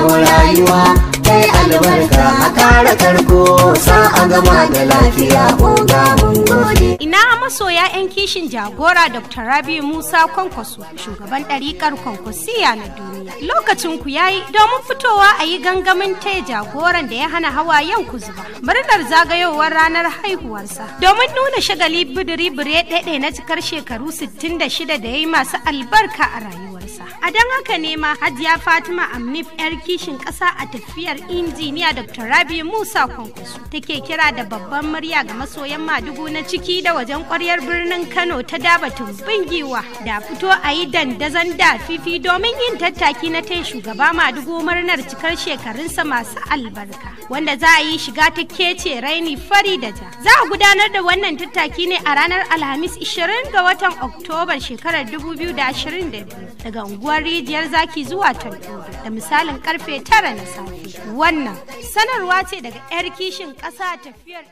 samu rayuwa kai albarka a kara karko sa a gama da lafiya oga mun gode. Ina masoya 'yan kishin jagora Dr. Rabi Musa Kwankwaso, shugaban ɗariƙar Kwankwasiya na duniya. Lokacin ku yayi domin fitowa a yi gangamin taya jagoran da ya hana hawayen ku zuba. Murnar zagayowar ranar haihuwarsa domin nuna shagali bidiri-bire ɗaiɗai na cikar shekaru 66 da ya yi masu albarka a rayuwarsa. A don haka ne ma Hajiya Fatima Amnif 'yar kishin ƙasa a tafiyar injiniya Dr. Rabi Musa Kwankwaso take kira da babban murya ga masoyan Madugu na ciki da wajen ƙwaryar birnin Kano ta dabatun bingiwa da fito a yi dandazon da fifi domin yin tattaki na taya shugaba Madugu murnar cikar shekarunsa masu albarka wanda za a yi shiga ta kece raini fari da ja. Za a gudanar da wannan tattaki ne a ranar Alhamis 20 ga watan Oktobar shekarar 2022 daga unguwar Rijiyar Zaki zuwa Tal'udu da misalin karfe 9 na safe. Wannan sanarwa ce daga 'yar kishin ƙasa tafiyar